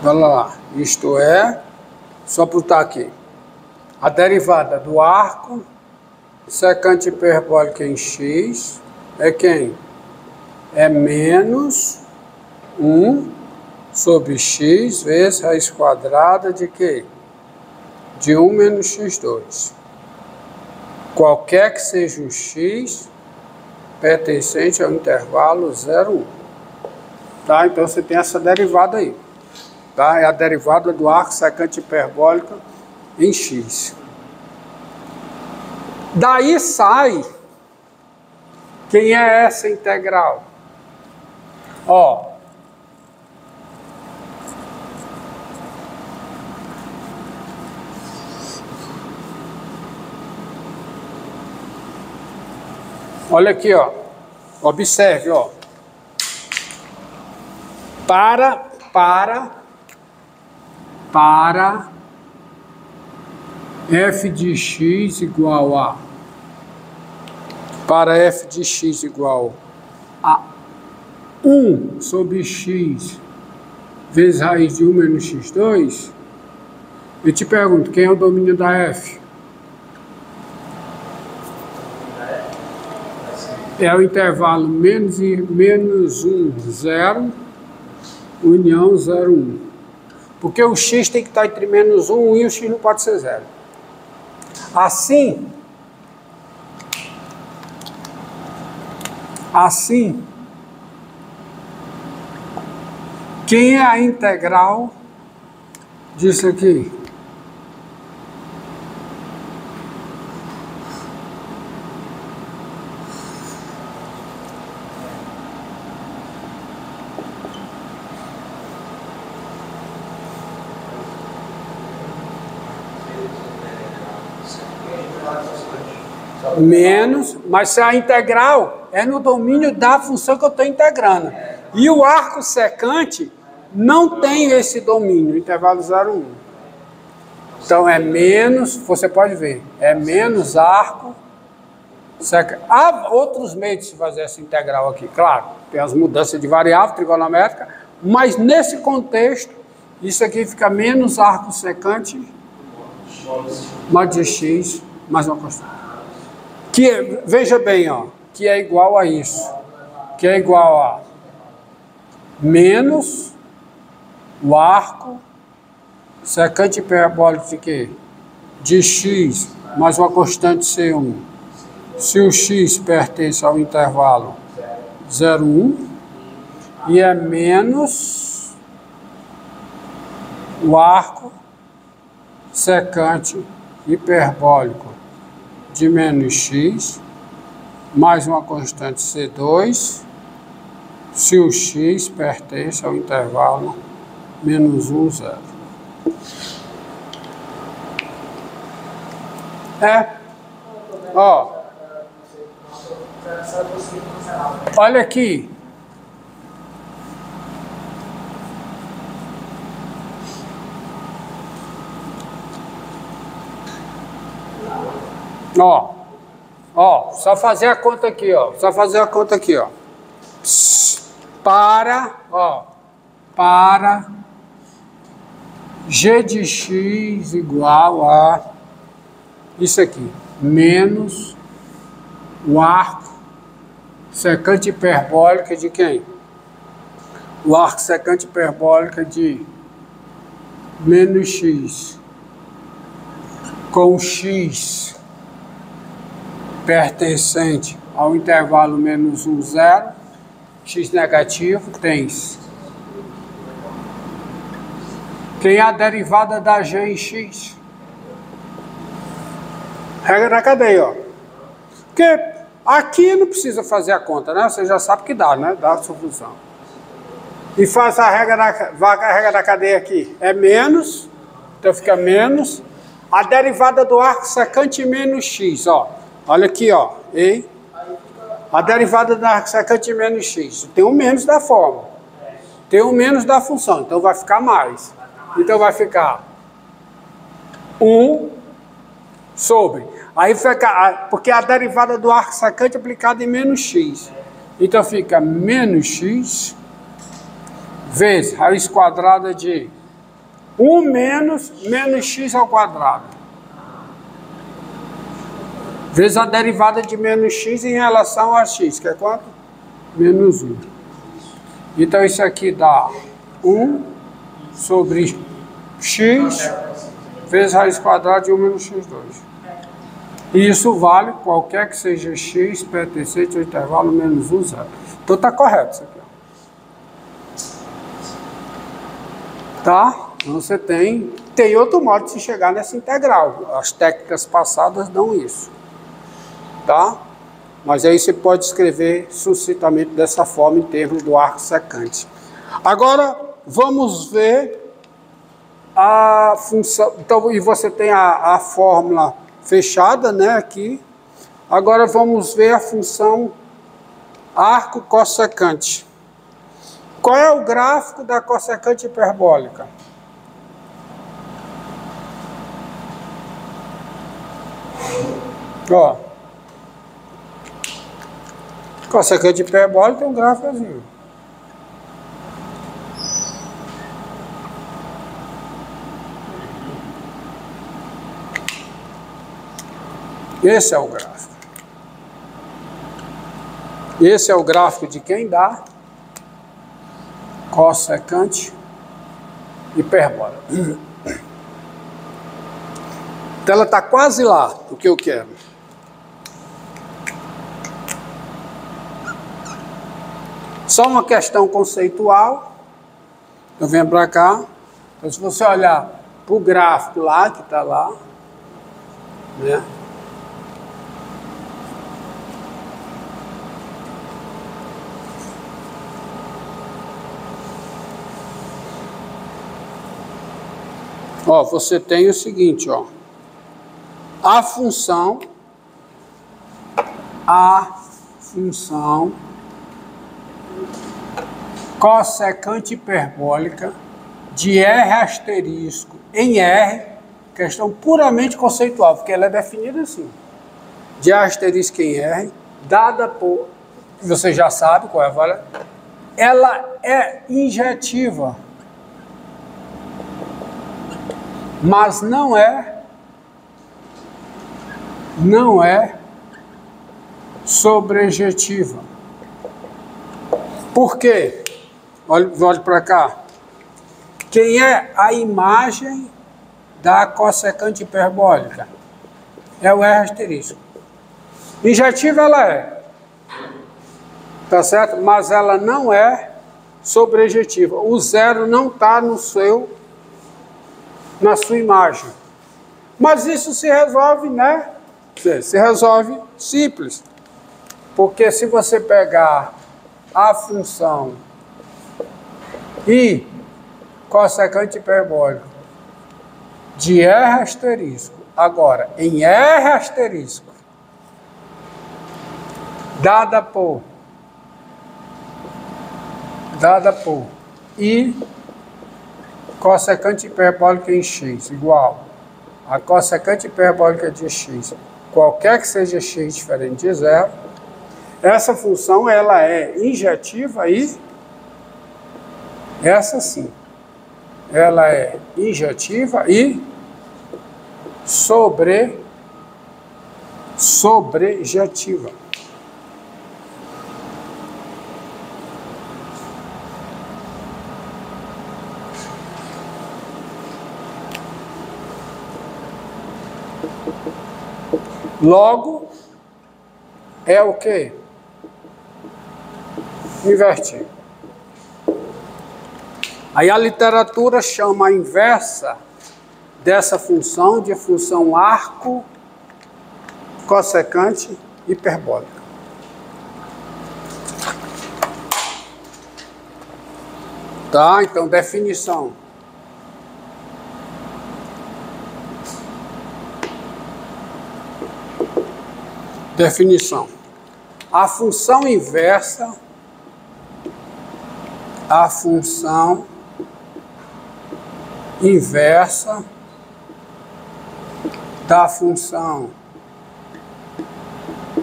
Olha lá, isto é, só botar aqui, a derivada do arco secante hiperbólica em x é quem? É menos 1 sobre x vezes raiz quadrada de quê? De 1 menos x2. Qualquer que seja o x pertencente ao intervalo 0, 1. Tá? Então você tem essa derivada aí. Tá? É a derivada do arco secante hiperbólica em x. Daí sai quem é essa integral. Ó, olha aqui, ó. Observe, ó. Para f de x igual a... Para f de x igual a 1 sobre x vezes raiz de 1 menos x2, eu te pergunto, quem é o domínio da f? É o intervalo menos 1, 0, união 0, 1. Porque o x tem que estar entre menos 1 e 1 e o x não pode ser 0. Assim, quem é a integral disso aqui? Menos, mas se a integral é no domínio da função que eu estou integrando. E o arco secante não tem esse domínio, intervalo 0, 1. Então é menos, você pode ver, é menos arco secante. Há outros meios de fazer essa integral aqui, claro. Tem as mudanças de variável trigonométrica, mas nesse contexto, isso aqui fica menos arco secante mais de x mais uma constante. Que, veja bem, ó, que é igual a isso, que é igual a menos o arco secante hiperbólico de quê? De x mais uma constante C1. Se o x pertence ao intervalo 0, 1, e é menos o arco secante hiperbólico de menos x, mais uma constante C2, se o x pertence ao intervalo menos 1, 0. Ó, olha aqui. Ó, só fazer a conta aqui, ó. Só fazer a conta aqui, ó. Para g de x igual a isso aqui, menos o arco secante hiperbólica de quem? O arco secante hiperbólica de menos x com x pertencente ao intervalo menos 1, 0, x negativo, tens. Quem é a derivada da g em x? Regra da cadeia, ó. Porque aqui não precisa fazer a conta, né? Você já sabe que dá, né? Dá a sua função. E faz a regra da cadeia aqui. É menos, então fica menos. A derivada do arco secante menos x, ó. Olha aqui, ó. E a derivada do arco secante menos x. Tem um menos da forma. Tem um menos da função. Então vai ficar mais. Então vai ficar 1 sobre. Aí fica, porque a derivada do arco secante é aplicada em menos x. Então fica menos x vezes raiz quadrada de 1 menos x ao quadrado. Vezes a derivada de menos x em relação a x, que é quanto? Menos 1. Então isso aqui dá 1 sobre x vezes raiz quadrada de 1 menos x2. E isso vale qualquer que seja x pertencente ao intervalo menos 1, 0. Então está correto isso aqui. Tá? Então você tem outro modo de se chegar nessa integral. As técnicas passadas dão isso. Tá? Mas aí você pode escrever sucintamente dessa forma em termos do arco secante. Agora vamos ver a função. Então, e você tem a fórmula fechada, né, aqui. Agora vamos ver a função arco cossecante. Qual é o gráfico da cossecante hiperbólica? Ó, cossecante hiperbólica tem um gráficozinho. Esse é o gráfico. Esse é o gráfico de quem dá cossecante hiperbólica. Então ela está quase lá, o que eu quero. Só uma questão conceitual. Eu venho para cá. Então, se você olhar para o gráfico lá, que está lá, né? Ó, você tem o seguinte, ó. A função cossecante hiperbólica de R asterisco em R, questão puramente conceitual, porque ela é definida assim, de R asterisco em R, dada por, você já sabe qual é a valha, ela é injetiva, mas não é sobrejetiva. Por quê? Olhe para cá. Quem é a imagem da cossecante hiperbólica? É o R asterisco. Injetiva ela é. Tá certo? Mas ela não é sobrejetiva. O zero não está na sua imagem. Mas isso se resolve, né? Se resolve simples. Porque se você pegar a função I cossecante hiperbólico de R asterisco, agora em R asterisco, dada por I cossecante hiperbólica em x igual a cossecante hiperbólica de x, qualquer que seja x diferente de zero, essa função ela é injetiva e essa sim, ela é injetiva e sobrejetiva. Logo, é o quê? Invertido. Aí a literatura chama a inversa dessa função de função arco cossecante hiperbólica. Tá? Então, definição. Definição. A função inversa, da função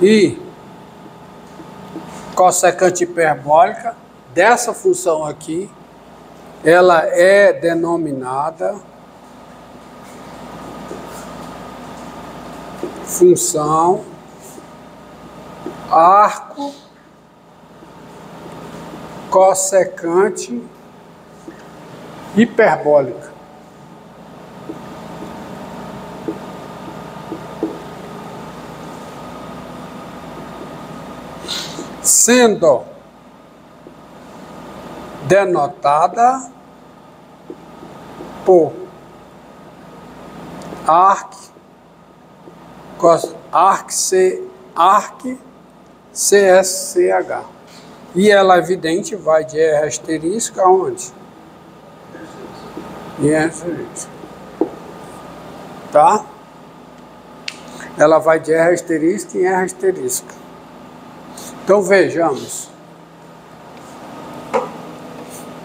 I cossecante hiperbólica dessa função aqui ela é denominada função arco cossecante hiperbólica. Sendo denotada por CSCH. E ela, evidente, vai de R asterisco aonde? Em R asterisco. Tá? Ela vai de R asterisco em R asterisco. Então, vejamos.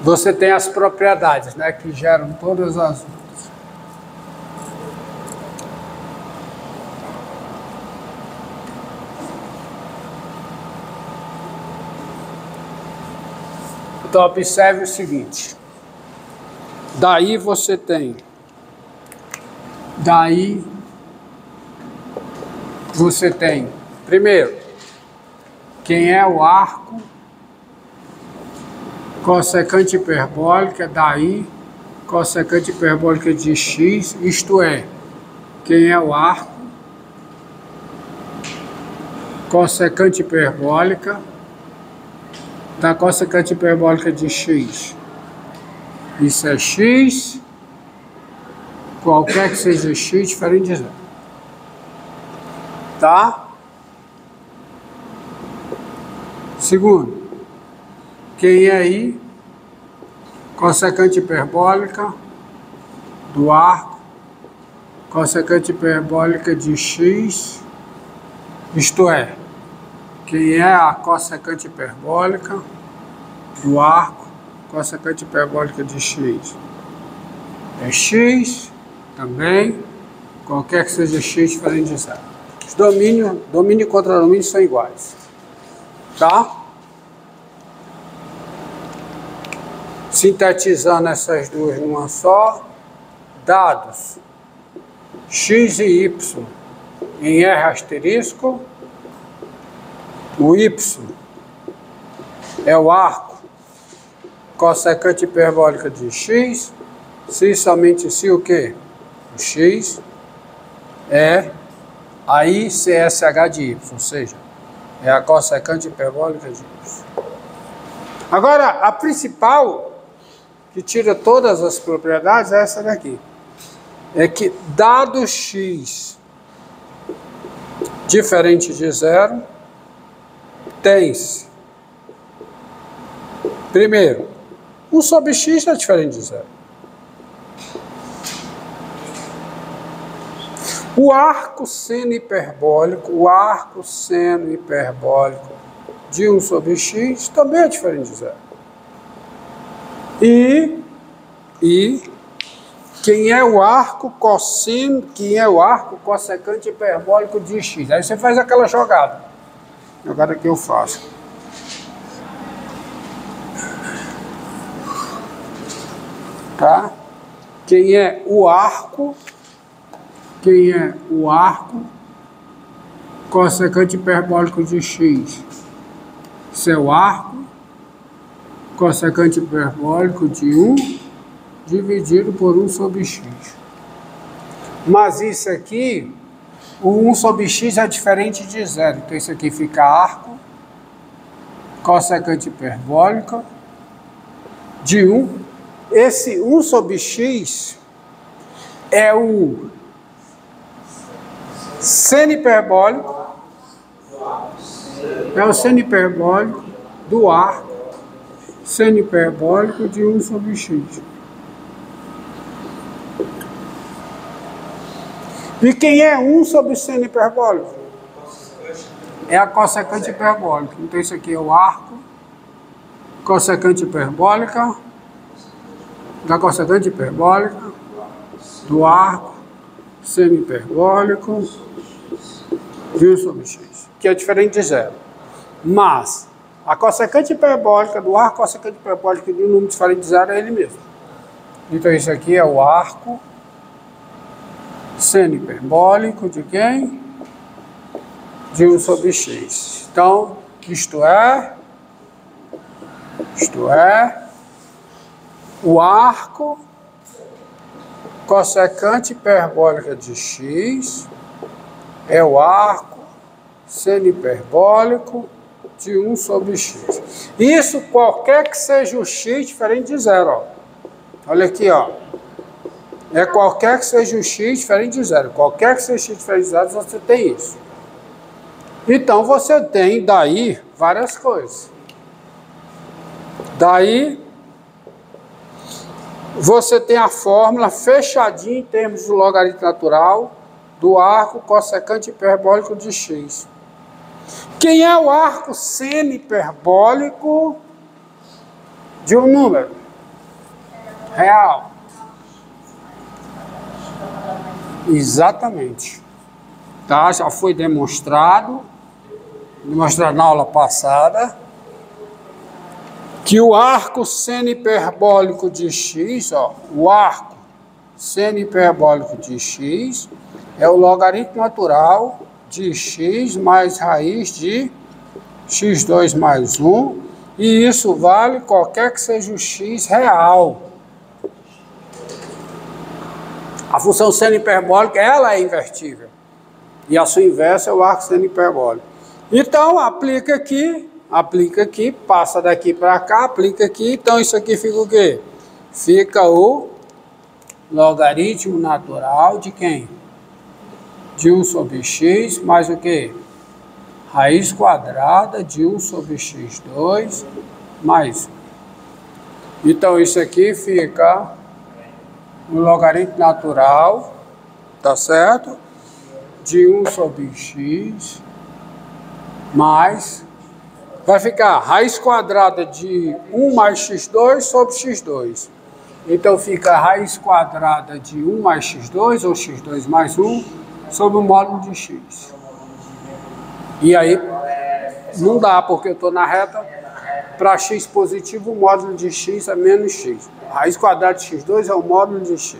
Você tem as propriedades, né, que geram todas as outras. Então, observe o seguinte. Daí você tem. Primeiro, quem é o arco cossecante hiperbólica, daí cossecante hiperbólica de x, isto é, quem é o arco cossecante hiperbólica da cossecante hiperbólica de x. Isso é x, qualquer que seja x, diferente de zero. Tá? Segundo, quem é I, cossecante hiperbólica do arco cossecante hiperbólica de x, isto é, quem é a cossecante hiperbólica do arco cossecante hiperbólica de x. É x também, qualquer que seja x diferente de zero. Os domínio e contradomínio são iguais. Tá? Sintetizando essas duas numa só, dados x e y em R asterisco, o y é o arco cossecante hiperbólica de x, se somente se o quê? O x é a ICSH de y, ou seja, é a cossecante hiperbólica de y. Agora, a principal, que tira todas as propriedades, é essa daqui. É que, dado x diferente de zero, tem-se, primeiro, 1 sobre x é diferente de zero. O arco seno hiperbólico de 1 sobre x também é diferente de zero. E quem é o arco cossecante hiperbólico de x? Aí você faz aquela jogada. Jogada que eu faço. Tá? Quem é o arco cossecante hiperbólico de x? Seu arco cossecante hiperbólico de 1 dividido por 1 sobre x. Mas isso aqui, o 1 sobre x é diferente de zero. Então isso aqui fica arco cossecante hiperbólico de 1. Esse 1 sobre x é o seno hiperbólico, do arco seno hiperbólico de 1 sobre x. E quem é 1 sobre seno hiperbólico? É a cossecante hiperbólica. Então isso aqui é o arco cossecante hiperbólica da cossecante hiperbólica do arco seno hiperbólico de 1 sobre x, que é diferente de zero. Mas A cossecante hiperbólica do arco cossecante hiperbólica de um número diferente de zero é ele mesmo. Então isso aqui é o arco seno hiperbólico de quem? De 1 sobre x. Então, isto é, o arco cossecante hiperbólica de x é o arco seno hiperbólico de 1 sobre x. Isso qualquer que seja o x diferente de zero. Ó. Olha aqui, ó. É qualquer que seja o x diferente de zero. Qualquer que seja x diferente de zero, você tem isso. Então, você tem daí várias coisas. Daí, você tem a fórmula fechadinha em termos do logaritmo natural do arco cossecante hiperbólico de x. Quem é o arco seno hiperbólico de um número real? Exatamente. Tá? Já foi demonstrado na aula passada, que o arco seno hiperbólico de x, ó, o arco seno hiperbólico de x é o logaritmo natural de x mais raiz de x2 mais 1, e isso vale qualquer que seja o x real. A função seno hiperbólica, ela é invertível, e a sua inversa é o arco seno hiperbólico. Então, aplica aqui, passa daqui para cá, aplica aqui, então isso aqui fica o quê? Fica o logaritmo natural de quem? De 1 sobre x mais o quê? Raiz quadrada de 1 sobre x2 mais 1. Então, isso aqui fica o logaritmo natural, tá certo? De 1 sobre x mais, vai ficar raiz quadrada de 1 mais x2 sobre x2. Então fica a raiz quadrada de 1 mais x2, ou x2 mais 1, sobre o módulo de x. E aí, não dá, porque eu estou na reta, para x positivo, o módulo de x é menos x. A raiz quadrada de x2 é o módulo de x.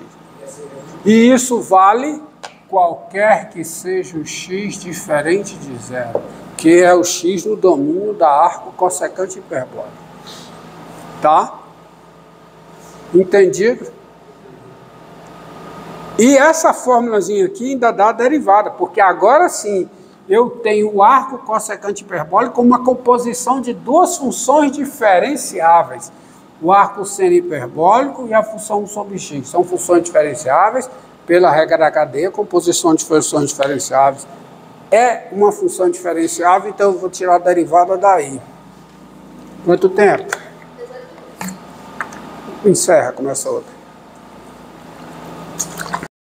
E isso vale qualquer que seja o x diferente de zero, que é o x no domínio da arco cossecante hiperbólico. Tá? Entendido? E essa fórmulazinha aqui ainda dá a derivada, porque agora sim eu tenho o arco cossecante hiperbólico como uma composição de duas funções diferenciáveis. O arco seno hiperbólico e a função 1 sobre x. São funções diferenciáveis pela regra da cadeia, composição de funções diferenciáveis é uma função diferenciável, então eu vou tirar a derivada daí. Quanto tempo? Encerra, começa outra.